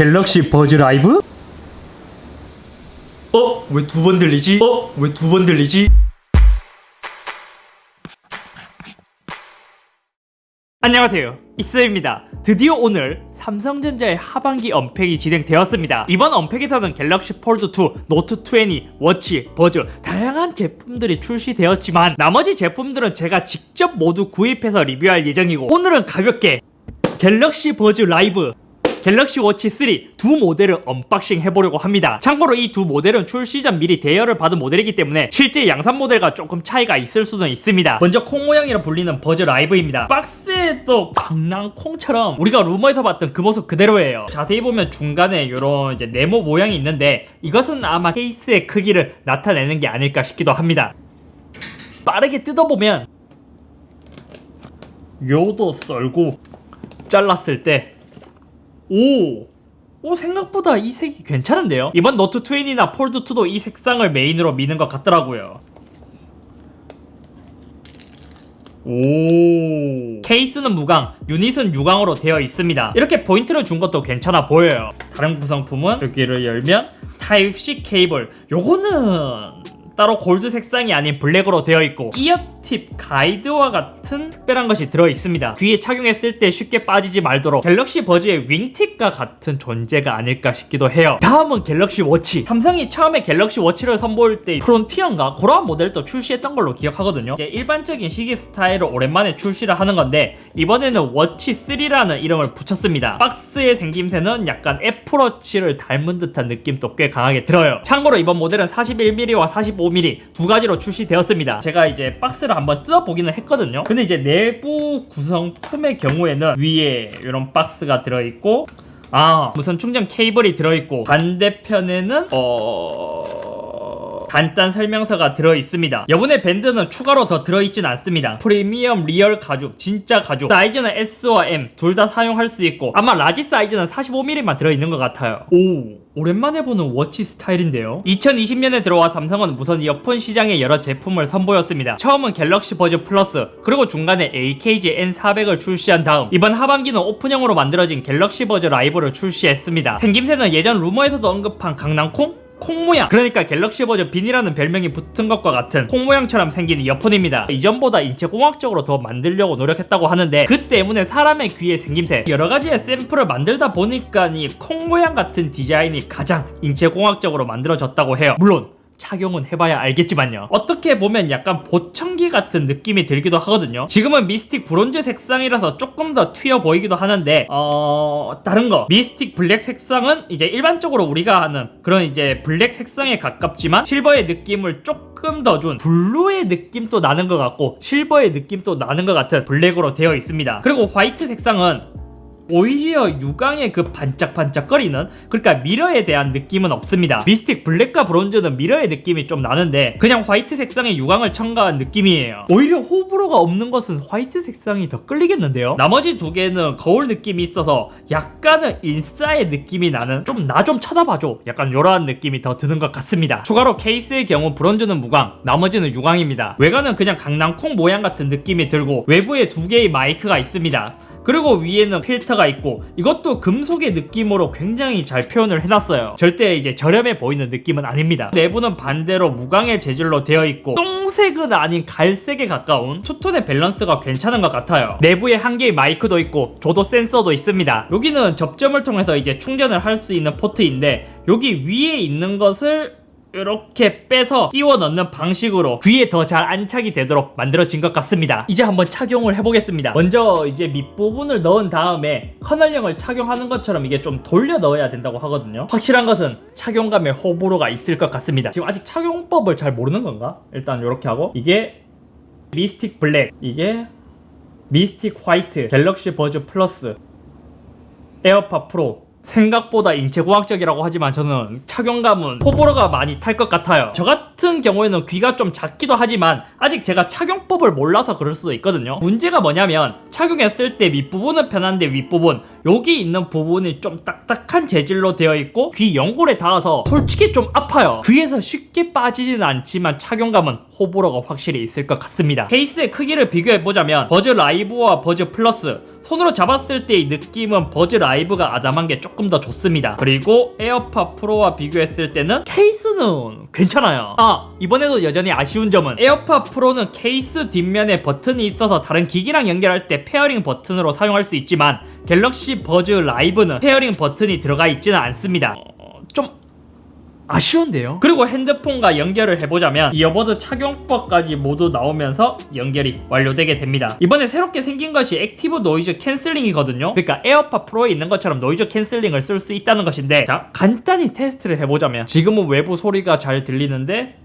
갤럭시 버즈 라이브? 왜 두 번 들리지? 왜 두 번 들리지? 안녕하세요, 이스입니다. 드디어 오늘 삼성전자의 하반기 언팩이 진행되었습니다. 이번 언팩에서는 갤럭시 폴드2, 노트20, 워치, 버즈 다양한 제품들이 출시되었지만 나머지 제품들은 제가 직접 모두 구입해서 리뷰할 예정이고, 오늘은 가볍게 갤럭시 버즈 라이브, 갤럭시 워치 3 두 모델을 언박싱 해보려고 합니다. 참고로 이 두 모델은 출시 전 미리 대여를 받은 모델이기 때문에 실제 양산 모델과 조금 차이가 있을 수는 있습니다. 먼저 콩 모양이라 불리는 버즈 라이브입니다. 박스에도 강낭콩처럼 우리가 루머에서 봤던 그 모습 그대로예요. 자세히 보면 중간에 이런 이제 네모 모양이 있는데 이것은 아마 케이스의 크기를 나타내는 게 아닐까 싶기도 합니다. 빠르게 뜯어보면 요도 썰고 잘랐을 때 생각보다 이 색이 괜찮은데요? 이번 노트20나 폴드2도 이 색상을 메인으로 미는 것 같더라고요. 케이스는 무광, 유닛은 유광으로 되어 있습니다. 이렇게 포인트를 준 것도 괜찮아 보여요. 다른 구성품은 여기를 열면 타입C 케이블, 요거는 따로 골드 색상이 아닌 블랙으로 되어 있고, 이어팁 가이드와 같은 특별한 것이 들어있습니다. 귀에 착용했을 때 쉽게 빠지지 말도록 갤럭시 버즈의 윙팁과 같은 존재가 아닐까 싶기도 해요. 다음은 갤럭시 워치. 삼성이 처음에 갤럭시 워치를 선보일 때 프론티어인가 그런 모델도 출시했던 걸로 기억하거든요. 이제 일반적인 시계 스타일을 오랜만에 출시를 하는 건데 이번에는 워치 3라는 이름을 붙였습니다. 박스의 생김새는 약간 애플워치를 닮은 듯한 느낌도 꽤 강하게 들어요. 참고로 이번 모델은 41mm와 45mm 두 가지로 출시되었습니다. 제가 이제 박스를 한번 뜯어보기는 했거든요. 근데 이제 내부 구성품의 경우에는 위에 이런 박스가 들어있고, 무선 충전 케이블이 들어있고, 반대편에는 간단 설명서가 들어있습니다. 여분의 밴드는 추가로 더 들어있진 않습니다. 프리미엄 리얼 가죽, 진짜 가죽. 사이즈는 S와 M 둘 다 사용할 수 있고, 아마 라지 사이즈는 45mm만 들어있는 것 같아요. 오랜만에 보는 워치 스타일인데요. 2020년에 들어와 삼성은 무선 이어폰 시장에 여러 제품을 선보였습니다. 처음은 갤럭시 버즈 플러스, 그리고 중간에 AKG N400을 출시한 다음 이번 하반기는 오픈형으로 만들어진 갤럭시 버즈 라이브를 출시했습니다. 생김새는 예전 루머에서도 언급한 강낭콩? 콩 모양, 그러니까 갤럭시 버즈 빈이라는 별명이 붙은 것과 같은 콩 모양처럼 생긴 이어폰입니다. 이전보다 인체공학적으로 더 만들려고 노력했다고 하는데, 그 때문에 사람의 귀의 생김새 여러가지의 샘플을 만들다 보니까 이 콩 모양 같은 디자인이 가장 인체공학적으로 만들어졌다고 해요. 물론 착용은 해봐야 알겠지만요. 어떻게 보면 약간 보청기 같은 느낌이 들기도 하거든요. 지금은 미스틱 브론즈 색상이라서 조금 더 튀어 보이기도 하는데 다른 거 미스틱 블랙 색상은 이제 일반적으로 우리가 하는 그런 이제 블랙 색상에 가깝지만 실버의 느낌을 조금 더 준 블루의 느낌도 나는 것 같고 실버의 느낌도 나는 것 같은 블랙으로 되어 있습니다. 그리고 화이트 색상은 오히려 유광의 그 반짝반짝거리는, 그러니까 미러에 대한 느낌은 없습니다. 미스틱 블랙과 브론즈는 미러의 느낌이 좀 나는데 그냥 화이트 색상의 유광을 첨가한 느낌이에요. 오히려 호불호가 없는 것은 화이트 색상이 더 끌리겠는데요. 나머지 두 개는 거울 느낌이 있어서 약간은 인싸의 느낌이 나는, 좀 나 좀 쳐다봐줘 약간 이러한 느낌이 더 드는 것 같습니다. 추가로 케이스의 경우 브론즈는 무광, 나머지는 유광입니다. 외관은 그냥 강낭콩 모양 같은 느낌이 들고 외부에 두 개의 마이크가 있습니다. 그리고 위에는 필터가 있고, 이것도 금속의 느낌으로 굉장히 잘 표현을 해놨어요. 절대 이제 저렴해 보이는 느낌은 아닙니다. 내부는 반대로 무광의 재질로 되어 있고, 똥색은 아닌 갈색에 가까운 투톤의 밸런스가 괜찮은 것 같아요. 내부에 한 개의 마이크도 있고 조도 센서도 있습니다. 여기는 접점을 통해서 이제 충전을 할 수 있는 포트인데, 여기 위에 있는 것을 이렇게 빼서 끼워 넣는 방식으로 귀에 더 잘 안착이 되도록 만들어진 것 같습니다. 이제 한번 착용을 해보겠습니다. 먼저 이제 밑부분을 넣은 다음에 커널형을 착용하는 것처럼 이게 좀 돌려 넣어야 된다고 하거든요. 확실한 것은 착용감에 호불호가 있을 것 같습니다. 지금 아직 착용법을 잘 모르는 건가? 일단 이렇게 하고, 이게 미스틱 블랙, 이게 미스틱 화이트, 갤럭시 버즈 플러스, 에어팟 프로. 생각보다 인체공학적이라고 하지만 저는 착용감은 호불호가 많이 탈 것 같아요. 저 같은 같은 경우에는 귀가 좀 작기도 하지만 아직 제가 착용법을 몰라서 그럴 수도 있거든요. 문제가 뭐냐면 착용했을 때 밑부분은 편한데 윗부분 여기 있는 부분이 좀 딱딱한 재질로 되어 있고 귀 연골에 닿아서 솔직히 좀 아파요. 귀에서 쉽게 빠지지는 않지만 착용감은 호불호가 확실히 있을 것 같습니다. 케이스의 크기를 비교해보자면 버즈 라이브와 버즈 플러스 손으로 잡았을 때의 느낌은 버즈 라이브가 아담한 게 조금 더 좋습니다. 그리고 에어팟 프로와 비교했을 때는 케이스는 괜찮아요. 이번에도 여전히 아쉬운 점은 에어팟 프로는 케이스 뒷면에 버튼이 있어서 다른 기기랑 연결할 때 페어링 버튼으로 사용할 수 있지만 갤럭시 버즈 라이브는 페어링 버튼이 들어가 있지는 않습니다. 좀 아쉬운데요. 그리고 핸드폰과 연결을 해보자면 이어버드 착용법까지 모두 나오면서 연결이 완료되게 됩니다. 이번에 새롭게 생긴 것이 액티브 노이즈 캔슬링이거든요. 그러니까 에어팟 프로에 있는 것처럼 노이즈 캔슬링을 쓸 수 있다는 것인데, 자 간단히 테스트를 해보자면 지금은 외부 소리가 잘 들리는데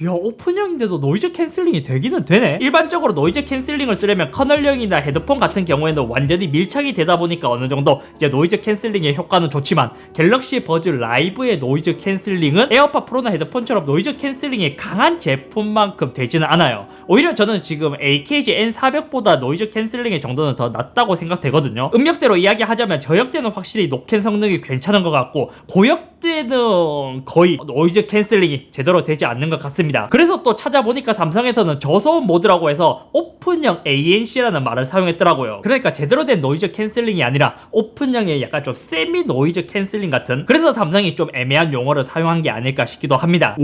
야, 오픈형인데도 노이즈 캔슬링이 되기는 되네. 일반적으로 노이즈 캔슬링을 쓰려면 커널형이나 헤드폰 같은 경우에는 완전히 밀착이 되다 보니까 어느 정도 이제 노이즈 캔슬링의 효과는 좋지만 갤럭시 버즈 라이브의 노이즈 캔슬링은 에어팟 프로나 헤드폰처럼 노이즈 캔슬링이 강한 제품만큼 되지는 않아요. 오히려 저는 지금 AKG N400보다 노이즈 캔슬링의 정도는 더 낫다고 생각되거든요. 이야기하자면 저역대는 확실히 노캔 성능이 괜찮은 것 같고 고역대는 거의 노이즈 캔슬링이 제대로 되지 않는 것 같습니다. 그래서 또 찾아보니까 삼성에서는 저소음 모드라고 해서 오픈형 ANC라는 말을 사용했더라고요. 그러니까 제대로 된 노이즈 캔슬링이 아니라 오픈형의 약간 좀 세미 노이즈 캔슬링 같은, 그래서 삼성이 좀 애매한 용어를 사용한 게 아닐까 싶기도 합니다.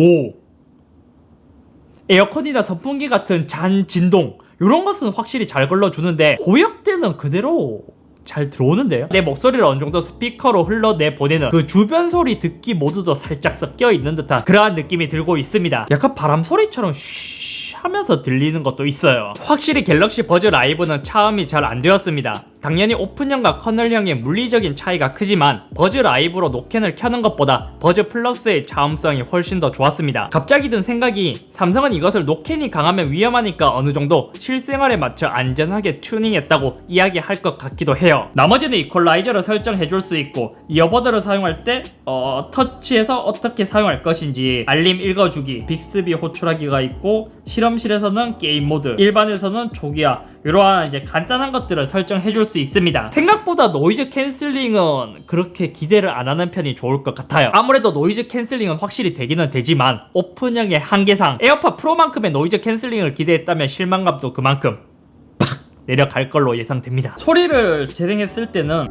에어컨이나 선풍기 같은 잔 진동 이런 것은 확실히 잘 걸러주는데 고역대는 그대로 잘 들어오는데요. 내 목소리를 어느 정도 스피커로 흘러내보내는 그 주변 소리 듣기 모두도 살짝 섞여 있는 듯한 그러한 느낌이 들고 있습니다. 약간 바람 소리처럼 쉬 하면서 들리는 것도 있어요. 확실히 갤럭시 버즈 라이브는 차음이 잘 안 되었습니다. 당연히 오픈형과 커널형의 물리적인 차이가 크지만 버즈 라이브로 노캔을 켜는 것보다 버즈 플러스의 차음성이 훨씬 더 좋았습니다. 갑자기 든 생각이, 삼성은 이것을 노캔이 강하면 위험하니까 어느 정도 실생활에 맞춰 안전하게 튜닝했다고 이야기할 것 같기도 해요. 나머지는 이퀄라이저를 설정해줄 수 있고 이어버드를 사용할 때 터치해서 어떻게 사용할 것인지 알림 읽어주기, 빅스비 호출하기가 있고 실험실에서는 게임 모드, 일반에서는 조기화, 이러한 이제 간단한 것들을 설정해줄 수 있습니다. 생각보다 노이즈 캔슬링은 그렇게 기대를 안 하는 편이 좋을 것 같아요. 아무래도 노이즈 캔슬링은 확실히 되기는 되지만 오픈형의 한계상 에어팟 프로만큼의 노이즈 캔슬링을 기대했다면 실망감도 그만큼 팍 내려갈 걸로 예상됩니다. 소리를 재생했을 때는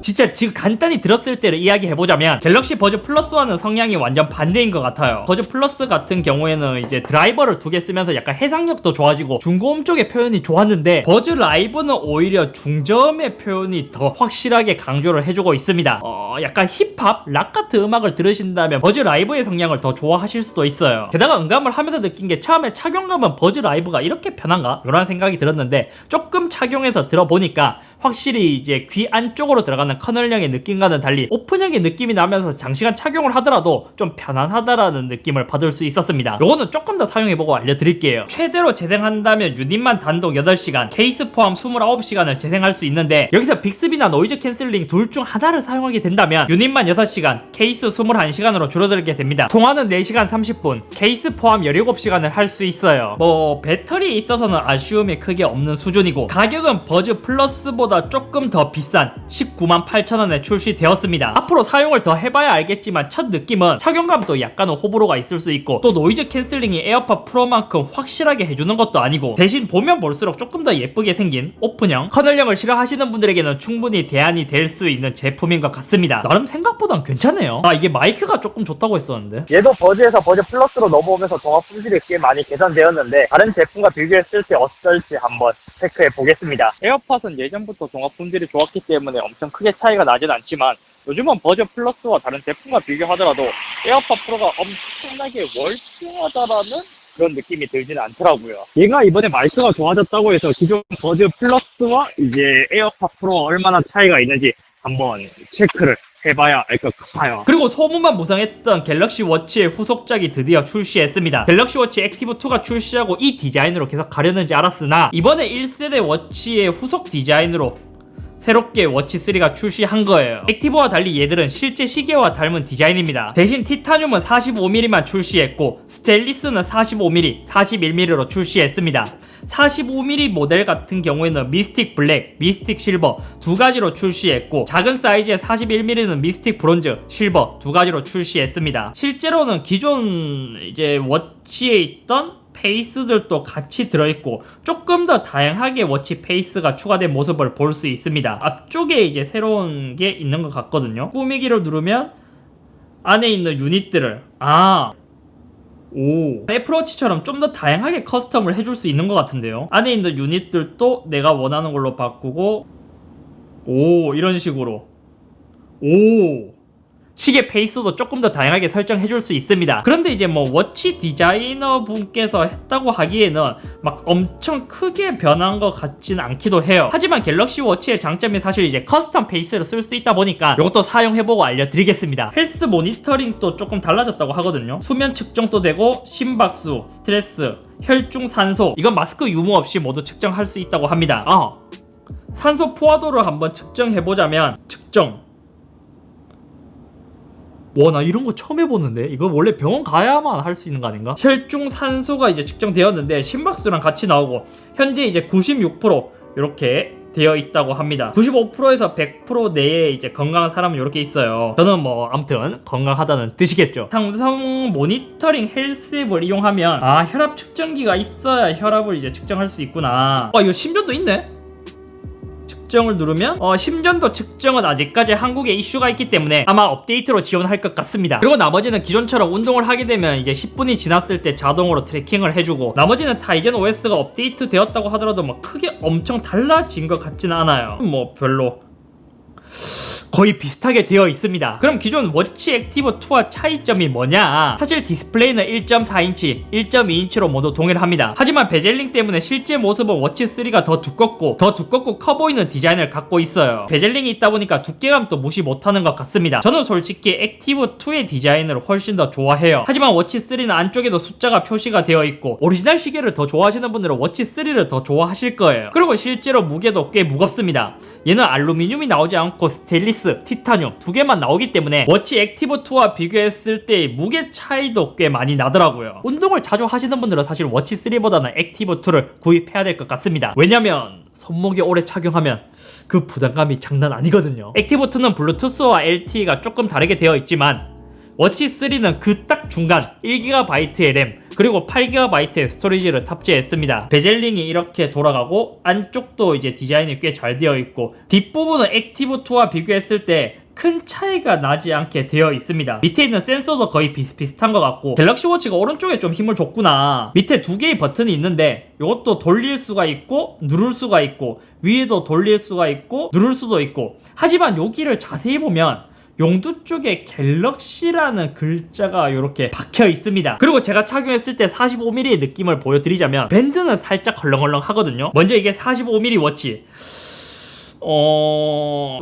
진짜 지금 간단히 들었을 때를 이야기해보자면 갤럭시 버즈 플러스와는 성향이 완전 반대인 것 같아요. 버즈 플러스 같은 경우에는 이제 드라이버를 2개 쓰면서 약간 해상력도 좋아지고 중고음 쪽의 표현이 좋았는데 버즈 라이브는 오히려 중저음의 표현이 더 확실하게 강조를 해주고 있습니다. 약간 힙합, 락 같은 음악을 들으신다면 버즈 라이브의 성향을 더 좋아하실 수도 있어요. 게다가 음감을 하면서 느낀 게 처음에 착용감은 버즈 라이브가 이렇게 편한가? 이런 생각이 들었는데 조금 착용해서 들어보니까 확실히 이제 귀 안쪽으로 들어가는 커널형의 느낌과는 달리 오픈형의 느낌이 나면서 장시간 착용을 하더라도 좀 편안하다라는 느낌을 받을 수 있었습니다. 요거는 조금 더 사용해보고 알려드릴게요. 최대로 재생한다면 유닛만 단독 8시간, 케이스 포함 29시간을 재생할 수 있는데 여기서 빅스비나 노이즈 캔슬링 둘 중 하나를 사용하게 된다면 유닛만 6시간, 케이스 21시간으로 줄어들게 됩니다. 통화는 4시간 30분, 케이스 포함 17시간을 할 수 있어요. 배터리에 있어서는 아쉬움이 크게 없는 수준이고 가격은 버즈 플러스보다 조금 더 비싼 198,000원에 출시되었습니다. 앞으로 사용을 더 해봐야 알겠지만 첫 느낌은 착용감도 약간은 호불호가 있을 수 있고 또 노이즈 캔슬링이 에어팟 프로만큼 확실하게 해주는 것도 아니고 대신 보면 볼수록 조금 더 예쁘게 생긴 오픈형, 커널형을 싫어하시는 분들에게는 충분히 대안이 될 수 있는 제품인 것 같습니다. 나름 생각보단 괜찮네요. 이게 마이크가 조금 좋다고 했었는데 얘도 버즈에서 버즈 플러스로 넘어오면서 종합 품질이 꽤 많이 개선되었는데 다른 제품과 비교했을 때 어떨지 한번 체크해 보겠습니다. 에어팟은 예전부터 종합 품질이 좋았기 때문에 엄청 크게 차이가 나진 않지만 요즘은 버즈 플러스와 다른 제품과 비교하더라도 에어팟 프로가 엄청나게 월등하다라는 그런 느낌이 들지는 않더라고요. 얘가 이번에 마이크가 좋아졌다고 해서 기존 버즈 플러스와 이제 에어팟 프로가 얼마나 차이가 있는지 한번 체크를 해봐야 알 것 같아요. 그리고 소문만 무성했던 갤럭시 워치의 후속작이 드디어 출시했습니다. 갤럭시 워치 액티브2가 출시하고 이 디자인으로 계속 가려는지 알았으나 이번에 1세대 워치의 후속 디자인으로 새롭게 워치 3가 출시한 거예요. 액티브와 달리 얘들은 실제 시계와 닮은 디자인입니다. 대신 티타늄은 45mm만 출시했고 스테인리스는 45mm, 41mm로 출시했습니다. 45mm 모델 같은 경우에는 미스틱 블랙, 미스틱 실버 두 가지로 출시했고 작은 사이즈의 41mm는 미스틱 브론즈, 실버 두 가지로 출시했습니다. 실제로는 기존 이제 워치에 있던 페이스들도 같이 들어있고 조금 더 다양하게 워치 페이스가 추가된 모습을 볼 수 있습니다. 앞쪽에 이제 새로운 게 있는 것 같거든요. 꾸미기를 누르면 안에 있는 유닛들을 애플워치처럼 좀 더 다양하게 커스텀을 해줄 수 있는 것 같은데요. 안에 있는 유닛들도 내가 원하는 걸로 바꾸고 이런 식으로 시계 페이스도 조금 더 다양하게 설정해줄 수 있습니다. 그런데 이제 뭐 워치 디자이너 분께서 했다고 하기에는 막 엄청 크게 변한 것 같진 않기도 해요. 하지만 갤럭시 워치의 장점이 사실 이제 커스텀 페이스를 쓸 수 있다 보니까 이것도 사용해보고 알려드리겠습니다. 헬스 모니터링도 조금 달라졌다고 하거든요. 수면 측정도 되고 심박수, 스트레스, 혈중 산소 이건 마스크 유무 없이 모두 측정할 수 있다고 합니다. 산소 포화도를 한번 측정해보자면 나 이런 거 처음 해보는데 이거 원래 병원 가야만 할 수 있는 거 아닌가? 혈중 산소가 이제 측정되었는데 심박수랑 같이 나오고 현재 이제 96% 이렇게 되어 있다고 합니다. 95%에서 100% 내에 이제 건강한 사람은 이렇게 있어요. 저는 뭐 아무튼 건강하다는 뜻이겠죠. 삼성 모니터링 헬스 앱을 이용하면 혈압 측정기가 있어야 혈압을 이제 측정할 수 있구나. 이거 심전도 있네? 측정을 누르면 심전도 측정은 아직까지 한국에 이슈가 있기 때문에 아마 업데이트로 지원할 것 같습니다. 그리고 나머지는 기존처럼 운동을 하게 되면 이제 10분이 지났을 때 자동으로 트래킹을 해주고 나머지는 타이젠 OS가 업데이트 되었다고 하더라도 뭐 크게 엄청 달라진 것 같지는 않아요. 뭐 별로 거의 비슷하게 되어 있습니다. 그럼 기존 워치 액티브 2와 차이점이 뭐냐? 사실 디스플레이는 1.4인치, 1.2인치로 모두 동일합니다. 하지만 베젤링 때문에 실제 모습은 워치 3가 더 두껍고 커 보이는 디자인을 갖고 있어요. 베젤링이 있다 보니까 두께감도 무시 못하는 것 같습니다. 저는 솔직히 액티브 2의 디자인을 훨씬 더 좋아해요. 하지만 워치 3는 안쪽에도 숫자가 표시가 되어 있고 오리지널 시계를 더 좋아하시는 분들은 워치 3를 더 좋아하실 거예요. 그리고 실제로 무게도 꽤 무겁습니다. 얘는 알루미늄이 나오지 않고 스테인리스, 티타늄 두 개만 나오기 때문에 워치 액티브 2와 비교했을 때 무게 차이도 꽤 많이 나더라고요. 운동을 자주 하시는 분들은 사실 워치 3보다는 액티브 2를 구입해야 될 것 같습니다. 왜냐면 손목에 오래 착용하면 그 부담감이 장난 아니거든요. 액티브 2는 블루투스와 LTE가 조금 다르게 되어 있지만 워치 3는 그 딱 중간 1GB의 램 그리고 8GB의 스토리지를 탑재했습니다. 베젤링이 이렇게 돌아가고 안쪽도 이제 디자인이 꽤 잘 되어 있고 뒷부분은 액티브 2와 비교했을 때 큰 차이가 나지 않게 되어 있습니다. 밑에 있는 센서도 거의 비슷비슷한 것 같고 갤럭시 워치가 오른쪽에 좀 힘을 줬구나. 밑에 두 개의 버튼이 있는데 이것도 돌릴 수가 있고 누를 수가 있고 위에도 돌릴 수가 있고 누를 수도 있고 하지만 여기를 자세히 보면 용두 쪽에 갤럭시라는 글자가 이렇게 박혀 있습니다. 그리고 제가 착용했을 때 45mm의 느낌을 보여드리자면 밴드는 살짝 헐렁헐렁 하거든요. 먼저 이게 45mm 워치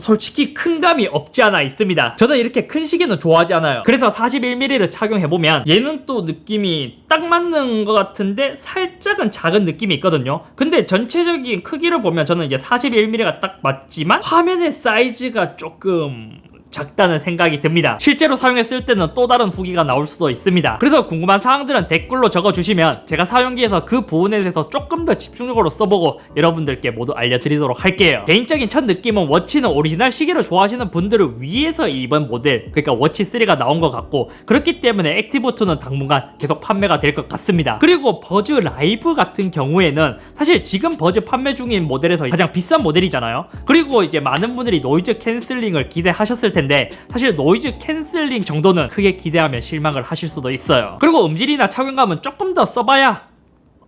솔직히 큰 감이 없지 않아 있습니다. 저는 이렇게 큰 시계는 좋아하지 않아요. 그래서 41mm를 착용해보면 얘는 또 느낌이 딱 맞는 것 같은데 살짝은 작은 느낌이 있거든요. 근데 전체적인 크기를 보면 저는 이제 41mm가 딱 맞지만 화면의 사이즈가 조금 작다는 생각이 듭니다. 실제로 사용했을 때는 또 다른 후기가 나올 수도 있습니다. 그래서 궁금한 사항들은 댓글로 적어주시면 제가 사용기에서 그 부분에 대해서 조금 더 집중적으로 써보고 여러분들께 모두 알려드리도록 할게요. 개인적인 첫 느낌은 워치는 오리지널 시계를 좋아하시는 분들을 위해서 이번 모델 그러니까 워치 3가 나온 것 같고 그렇기 때문에 액티브 2는 당분간 계속 판매가 될 것 같습니다. 그리고 버즈 라이브 같은 경우에는 사실 지금 버즈 판매 중인 모델에서 가장 비싼 모델이잖아요. 그리고 이제 많은 분들이 노이즈 캔슬링을 기대하셨을 텐데 사실 노이즈 캔슬링 정도는 크게 기대하면 실망을 하실 수도 있어요. 그리고 음질이나 착용감은 조금 더 써봐야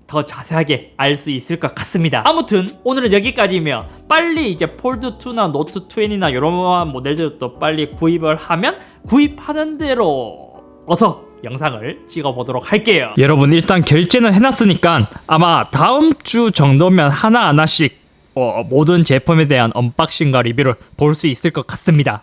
더 자세하게 알 수 있을 것 같습니다. 아무튼 오늘은 여기까지며 빨리 이제 폴드2나 노트20나 이런 모델들도 빨리 구입을 하면 구입하는 대로 어서 영상을 찍어보도록 할게요. 여러분 일단 결제는 해놨으니까 아마 다음 주 정도면 하나씩 모든 제품에 대한 언박싱과 리뷰를 볼 수 있을 것 같습니다.